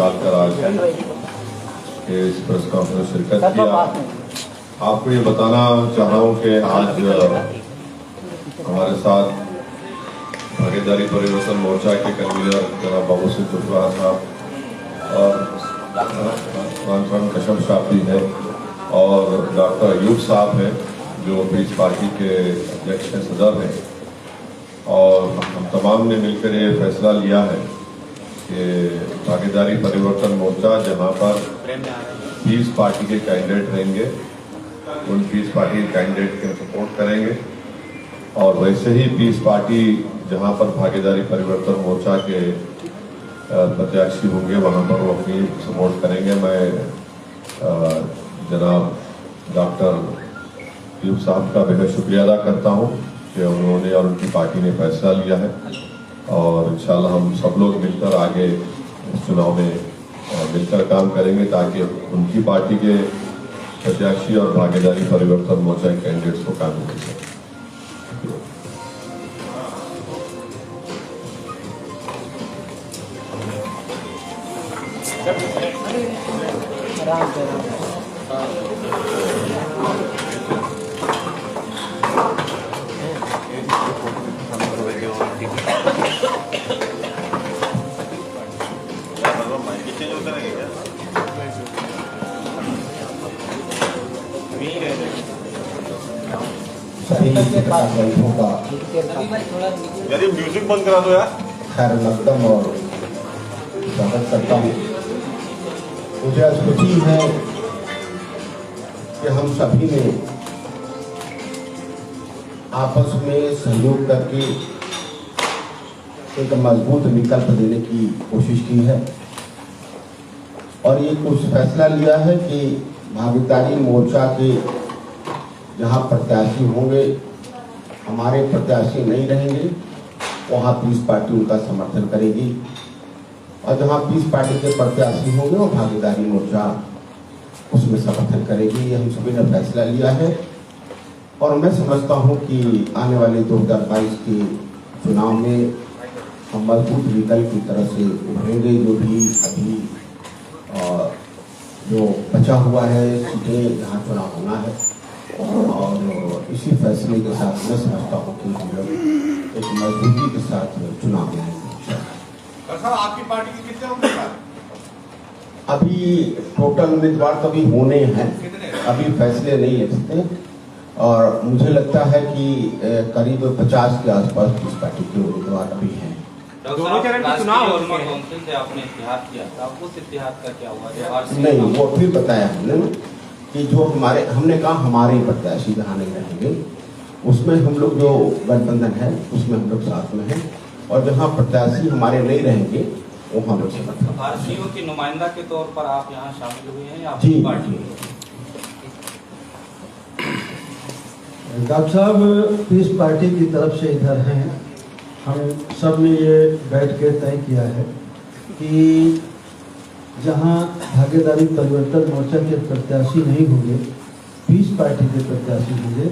निकालकर आज इस प्रेस कॉन्फ्रेंस में शिरकत किया। आपको ये बताना चाह रहा हूँ कि आज हमारे साथ भागीदारी परिवर्तन मोर्चा के कन्वीनर जनाब बाबू सिंह कुशवाहा साहब और कशम साहब भी है और डॉक्टर अयूब साहब हैं जो पीस पार्टी के अध्यक्ष हैं, सदर हैं। और हम तमाम ने मिलकर ये फैसला लिया है कि भागीदारी परिवर्तन मोर्चा जहाँ पर पीस पार्टी के कैंडिडेट रहेंगे उन पीस पार्टी के कैंडिडेट के सपोर्ट करेंगे और वैसे ही पीस पार्टी जहाँ पर भागीदारी परिवर्तन मोर्चा के प्रत्याशी होंगे वहाँ पर वो अपनी सपोर्ट करेंगे। मैं जनाब डॉक्टर अयूब साहब का बेहद शुक्रिया अदा करता हूँ कि उन्होंने और उनकी पार्टी ने फैसला लिया है और इंशाल्लाह हम सब लोग मिलकर आगे इस चुनाव में मिलकर काम करेंगे ताकि उनकी पार्टी के प्रत्याशी और भागीदारी परिवर्तन मोर्चा के कैंडिडेट्स को काम मिल सके। यार ये म्यूजिक बंद करा दो यार। खैर मकदम और स्वागत करता हूँ। मुझे आज खुशी है कि हम सभी ने आपस में सहयोग करके एक मजबूत विकल्प देने की कोशिश की है और ये कुछ फैसला लिया है कि भागीदारी मोर्चा के जहाँ प्रत्याशी होंगे हमारे प्रत्याशी नहीं रहेंगे वहाँ पीस पार्टी उनका समर्थन करेगी और जहाँ पीस पार्टी के प्रत्याशी होंगे वो भागीदारी मोर्चा उसमें समर्थन करेगी। ये हम सभी ने फैसला लिया है और मैं समझता हूँ कि आने वाले 2022 के चुनाव में हम मजबूत विकल्प की तरह से उभरेंगे। जो भी अभी जो बचा हुआ है सीटें जहाँ चुनाव होना है और इसी फैसले के साथ मैं समझता हूँ कि हम लोग एक मजबूती के साथ चुनाव लड़ेंगे। आपकी पार्टी के कितने उम्मीदवार? अभी टोटल उम्मीदवार तो अभी होने हैं, अभी फैसले नहीं ले सकते और मुझे लगता है कि करीब 50 के आसपास पीस पार्टी के उम्मीदवार अभी हैं। दोनों चरण के चुनाव से आपने इतिहाद किया था, उस इतिहाद का क्या हुआ? नहीं, वो फिर बताया हमने कि जो हमारे हमने कहा हमारे प्रत्याशी जहाँ नहीं रहेंगे उसमें हम लोग जो गठबंधन है उसमें हम लोग साथ में हैं और जहाँ प्रत्याशी हमारे नहीं रहेंगे वो हम लोग समर्थन। पार्टियों की नुमाइंदा के तौर पर आप यहाँ शामिल हुए हैं या जी पार्टी? डॉक्टर साहब पीस पार्टी की तरफ से इधर हैं, हम सब ने ये बैठ के तय किया है कि जहां भागीदारी परिवर्तन मोर्चा के प्रत्याशी नहीं होंगे पीस पार्टी के प्रत्याशी होंगे,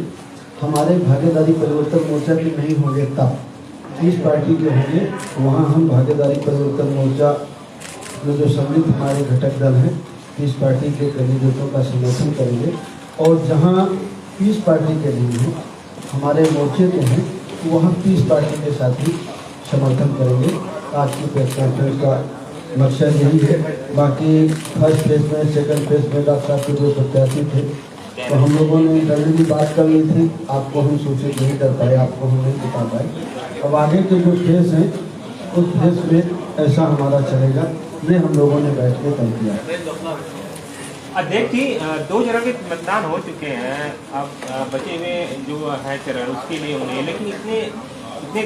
हमारे भागीदारी परिवर्तन मोर्चा के नहीं होंगे तब पीस पार्टी के होंगे वहां हम भागीदारी परिवर्तन मोर्चा में जो सम्मिलित हमारे घटक दल हैं पीस पार्टी के कैंडिडेटों का समर्थन करेंगे और जहां पीस पार्टी के नहीं हैं हमारे मोर्चे के हैं वहाँ पीस पार्टी के साथ ही समर्थन करेंगे। आज की प्रेस कॉन्फ्रेंस का मकसद यही है। बाकी फर्स्ट फेज में सेकंड फेज में डॉक्टर साहब के जो प्रत्याशी थे तो हम लोगों ने इंटरव्यू बात कर ली थी, आपको हम सूचित नहीं कर पाए, आपको हम नहीं बता पाए। अब आगे के जो फेज हैं उस फेज में ऐसा हमारा चलेगा, ये हम लोगों ने बैठ के तय किया। अध्यक्ष जी 2 चरण के मतदान हो चुके हैं, अब बचे हुए जो है चरण उसके लिए होने, लेकिन इतने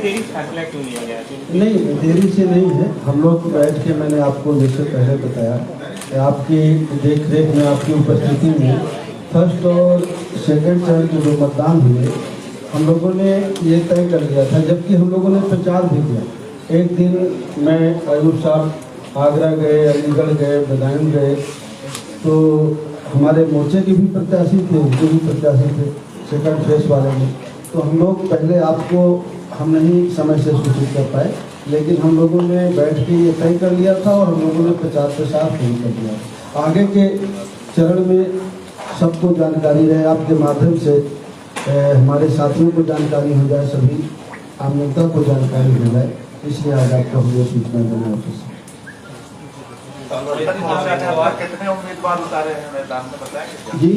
देरी फैसला क्यों लिया गया? नहीं, देरी से नहीं है। हम लोग बैठ के मैंने आपको जैसे पहले बताया कि आपकी देख रेख में आपकी उपस्थिति में फर्स्ट और सेकंड चरण के जो मतदान हुए हम लोगों ने ये तय कर लिया था, जबकि हम लोगों ने प्रचार भी किया। एक दिन मैं अयूब साहब आगरा गए, अलीगढ़ गए, बदायूं गए, तो हमारे मोर्चे के भी प्रत्याशी थे, उनके भी प्रत्याशी थे सेकंड फेज वाले में। तो हम लोग पहले आपको हम नहीं समय से सूचित कर पाए, लेकिन हम लोगों ने बैठ के ये तय कर लिया था और हम लोगों ने 50-50 तय कर दिया। आगे के चरण में सबको जानकारी रहे, आपके माध्यम से हमारे साथियों को जानकारी हो जाए, सभी आम जनता को जानकारी हो जाए, इसलिए आज आपको हम ये सूचना देना है। कितने उम्मीदवार उतारे हैं मैदान में बताएंगे जी,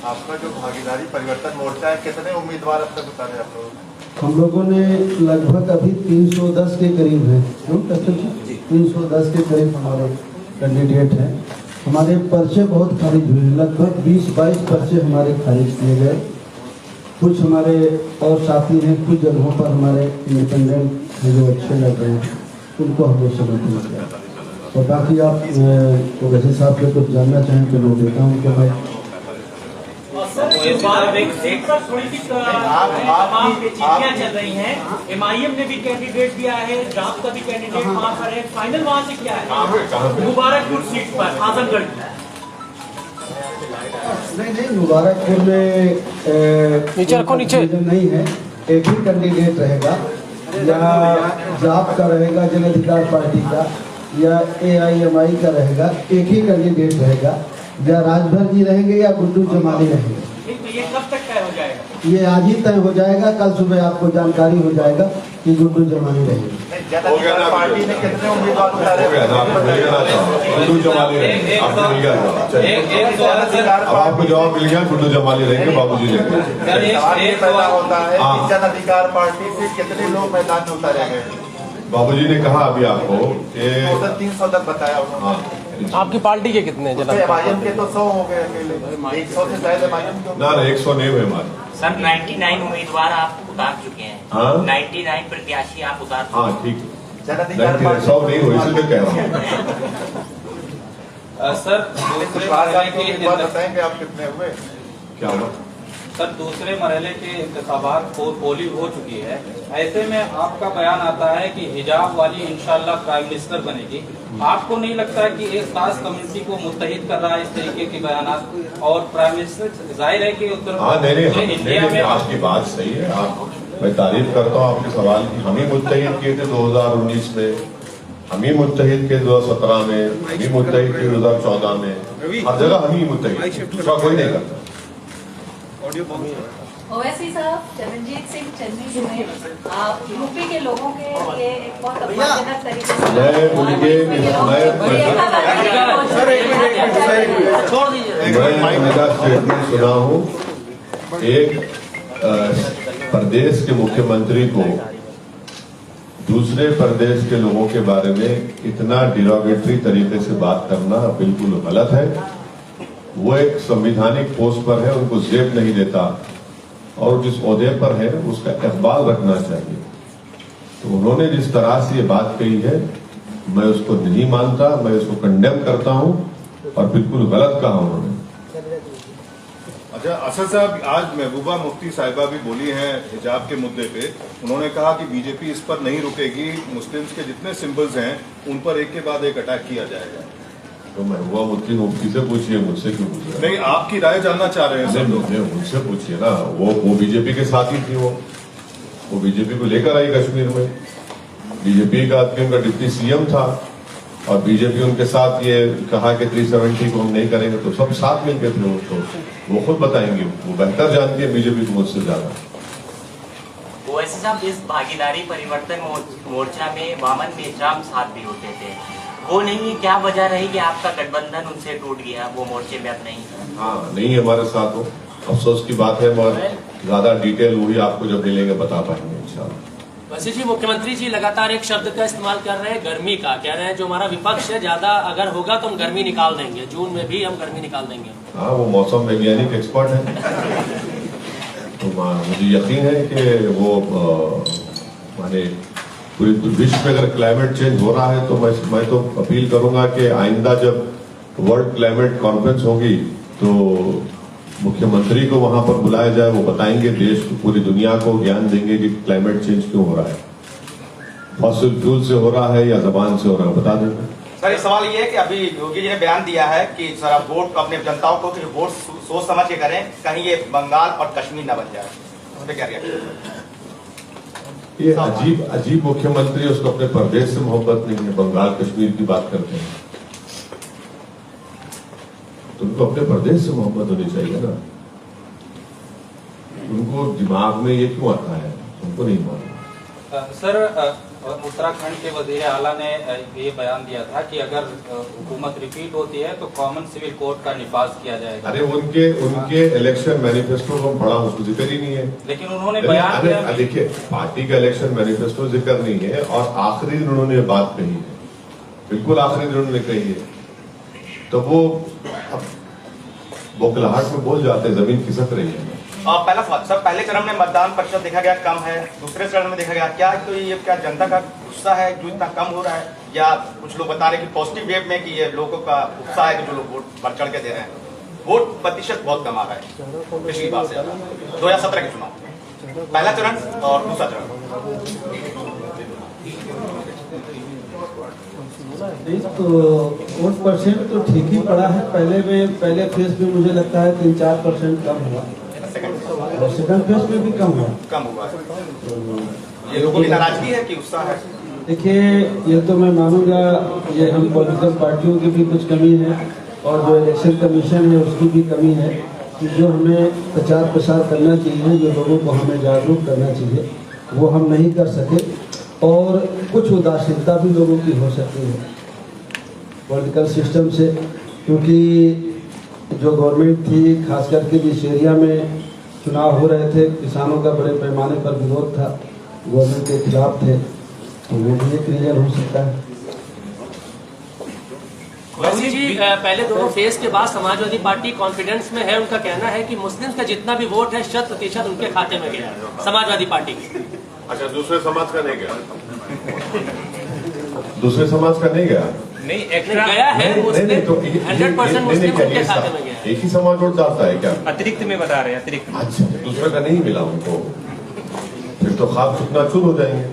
आपका जो भागीदारी परिवर्तन मोर्चा है कितने उम्मीदवार अब तक उतारे आप लोग? हम लोगों ने लगभग अभी 310 के करीब हैं, 310 के करीब हमारे कैंडिडेट हैं। हमारे पर्चे बहुत खारिज हुए, लगभग 20-22 पर्चे हमारे खारिज किए गए। कुछ हमारे और साथी हैं, कुछ जगहों पर हमारे इंडिपेंडेंट जो अच्छे लग रहे हैं उनको हम लोग समर्थन किया। और बाकी आप वैसे साहब से कुछ जानना चाहें तो मैं देता हूँ उनको मैं। चल रही हैं, MIM ने भी कैंडिडेट दिया है, जाप का भी कैंडिडेट वहाँ पर है, फाइनल वहाँ से क्या है? मुबारकपुर सीट पर आजमगढ़ की। नहीं, मुबारकपुर में नीचे नहीं है, एक ही कैंडिडेट रहेगा, या जाप का रहेगा जन अधिकार पार्टी का, या AIMI का रहेगा, एक ही कैंडिडेट रहेगा, या राजभर जी रहेंगे या गुड्डू जमाली रहेंगे। तो ये कब तक तय हो जाएगा? ये आज ही तय हो जाएगा, कल सुबह आपको जानकारी हो जाएगा कि गुड्डू जमाली रहेंगे। पार्टी ने कितने उम्मीदवार उतारे? गुड्डू जमाली रहेंगे, आपको मिल गया। अब आपको जवाब मिल गया, गुड्डू जमाली रहेंगे, बाबूजी रहेंगे। पैदा होता है कि जन अधिकार पार्टी से कितने लोग मैदान में उतारे गए? बाबूजी ने कहा अभी आपको कि 300 तक बताया उन्होंने। आपकी पार्टी के कितने MIM के तो 100 हो गए अकेले, 100 से शायद MIM के ना 100 नहीं हुए हमारे। सर 99 उम्मीदवार आप उतार चुके हैं। हाँ? 99 प्रत्याशी आप उतार चुके हैं। हाँ ठीक, जन अधिकार 100 नहीं हुई, इसलिए कह रहा हूँ। सर बताएंगे आप कितने हुए? क्या हुआ सर? दूसरे मरहले के इंतखाबात पोलिंग हो चुकी है, ऐसे में आपका बयान आता है कि हिजाब वाली इंशाल्लाह प्राइम मिनिस्टर बनेगी। आपको नहीं लगता कि एक खास कम्युनिटी को मुत्तहिद कर रहा है इस तरीके के बयान? और प्राइम मिनिस्टर जाहिर है कि उत्तर इंडिया में आपकी बात सही है, मैं तारीफ करता हूँ आपके सवाल की। हम ही मुत्तहिद किए थे 2019 में, हम ही मुत्तहिद के 2017 में, हम ही मुत्तहिद के 2014 में, हर जगह हम ही मुत्तहिद, कोई नहीं करता। ओवैसी साहब, चरणजीत सिंह चन्नी जी ने यूपी के लोगों के लिए एक बहुत अपमानजनक तरीके से मैं स्टेटमेंट सुना हूँ, एक प्रदेश के मुख्यमंत्री को दूसरे प्रदेश के लोगों के बारे में इतना डिरोगेटरी तरीके से बात करना बिल्कुल गलत है। वो एक संवैधानिक पोस्ट पर है, उनको जेब नहीं देता, और जिस ओहदे पर है उसका इकबाल रखना चाहिए। तो उन्होंने जिस तरह से ये बात कही है, मैं उसको नहीं मानता, मैं उसको कंडेम करता हूं, और बिल्कुल गलत कहा उन्होंने। अच्छा असद साहब, आज महबूबा मुफ्ती साहिबा भी बोली हैं हिजाब के मुद्दे पे। उन्होंने कहा कि बीजेपी इस पर नहीं रुकेगी, मुस्लिम्स के जितने सिंबल्स हैं उन पर एक के बाद एक अटैक किया जाएगा। तो महबूबा मुफ्ती से पूछिए, मुझसे क्यों पूछ रहे? नहीं, आपकी राय जानना चाह रहे हैं सब लोग। मुझसे पूछिए ना, वो बीजेपी के साथ ही थी, वो बीजेपी को लेकर आई कश्मीर में। बीजेपी का आदमी उनका डिप्टी CM था, और बीजेपी उनके साथ ये कहा कि 370 को हम नहीं करेंगे, तो सब साथ मिलकर थे। तो वो खुद बताएंगे, वो बेहतर जानती है बीजेपी को मुझसे ज्यादा। ओवैसी साहब, इस भागीदारी परिवर्तन मोर्चा में वामन मेश्राम साथ भी होते थे, वो नहीं, क्या वजह रही कि आपका गठबंधन उनसे टूट गया, वो मोर्चे में अब नहीं? हाँ, नहीं हमारे साथ हो, अफसोस की बात है, मगर ज्यादा डिटेल वही आपको जब मिलेंगे बता पाएंगे इंशाल्लाह। वैसे जी, मुख्यमंत्री जी लगातार एक शब्द का इस्तेमाल कर रहे हैं, गर्मी का। कह रहे हैं जो हमारा विपक्ष है, ज्यादा अगर होगा तो हम गर्मी निकाल देंगे, जून में भी हम गर्मी निकाल देंगे। हाँ, वो मौसम वैज्ञानिक एक्सपर्ट है, तो मुझे यकीन है कि वो माने पूरे विश्व में अगर क्लाइमेट चेंज हो रहा है, तो मैं तो अपील करूंगा कि आइंदा जब वर्ल्ड क्लाइमेट कॉन्फ्रेंस होगी तो मुख्यमंत्री को वहां पर बुलाया जाए, वो बताएंगे, देश को, पूरी दुनिया को ज्ञान देंगे कि क्लाइमेट चेंज क्यों हो रहा है, फॉसिल फ्यूल से हो रहा है या जबान से हो रहा है, बता देंगे। सर, ये सवाल ये है कि अभी योगी जी ने बयान दिया है कि सर आप वोट अपने जनताओं को वोट सोच समझ के करें, कहीं ये बंगाल और कश्मीर न बन जाए, उस पर क्या कहते हैं? ये अजीब मुख्यमंत्री, उसको अपने प्रदेश से मोहब्बत नहीं है, बंगाल कश्मीर की बात करते हैं। तुमको अपने प्रदेश से मोहब्बत होनी चाहिए ना। उनको दिमाग में ये क्यों आता है, तुमको नहीं मालूम। सर, उत्तराखंड के वजीर आला ने ये बयान दिया था कि अगर हुकूमत रिपीट होती है तो कॉमन सिविल कोड का निफाज किया जाएगा। अरे उनके इलेक्शन मैनिफेस्टो को पढ़ा, उसको जिक्र ही नहीं है। लेकिन उन्होंने बयान दिया। देखिए, पार्टी का इलेक्शन मैनिफेस्टो जिक्र नहीं है, और आखिरी दिन उन्होंने बात कही है, बिल्कुल आखिरी दिन उन्होंने कही है, तो वो बोखलाहट में बोल जाते, जमीन खिसक रही है। पहला सवाल सर, पहले चरण में मतदान प्रतिशत देखा गया कम है, दूसरे चरण में देखा गया क्या, तो ये क्या जनता का गुस्सा है जो इतना कम हो रहा है, या कुछ लोग बता रहे कि पॉजिटिव वेव में कि ये लोगों का उत्साह है कि जो लोग वोट बढ़ चढ़ के दे रहे हैं, वोट प्रतिशत बहुत कम आ रहा है पिछली बार से 2017 के चुनाव, पहला चरण और दूसरा चरण। तो वोट परसेंट तो ठीक ही पड़ा है। पहले फेज में मुझे लगता है 3-4% कम हुआ, और सेकंड फेज में भी कम हुआ है। ये लोगों की नाराजगी है कि उत्साह है? देखिए, ये तो मैं मानूंगा ये हम पॉलिटिकल पार्टियों की भी कुछ कमी है, और जो इलेक्शन कमीशन है उसकी भी कमी है, कि जो हमें प्रचार प्रसार करना चाहिए, जो लोगों को हमें जागरूक करना चाहिए, वो हम नहीं कर सके, और कुछ उदासीनता भी लोगों की हो सकती है पॉलिटिकल सिस्टम से, क्योंकि जो गवर्नमेंट थी, खास करके जिस एरिया में चुनाव हो रहे थे, किसानों का बड़े पैमाने पर विरोध था, गवर्नमेंट के खिलाफ थे, तो वो भी एक रीजन हो सकता है। वैसे जी, पहले दोनों फेज के बाद समाजवादी पार्टी कॉन्फिडेंस में है। उनका कहना है कि मुस्लिम्स का जितना भी वोट है 100% उनके खाते में गया है, समाजवादी पार्टी की। अच्छा, दूसरे समाज का नहीं गया? दूसरे समाज का नहीं गया? नहीं, एक्स्ट्रा गया है, 100% मुस्लिम उनके खाते में गया। एक ही समाज वोट डालता है क्या? अतिरिक्त में बता रहे हैं, अतिरिक्त। अच्छा, दूसरे का नहीं मिला उनको, फिर तो खास चुकना चूर हो जाएंगे।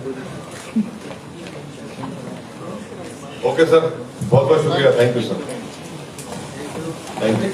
ओके सर, बहुत बहुत शुक्रिया, thank you sir, thank you.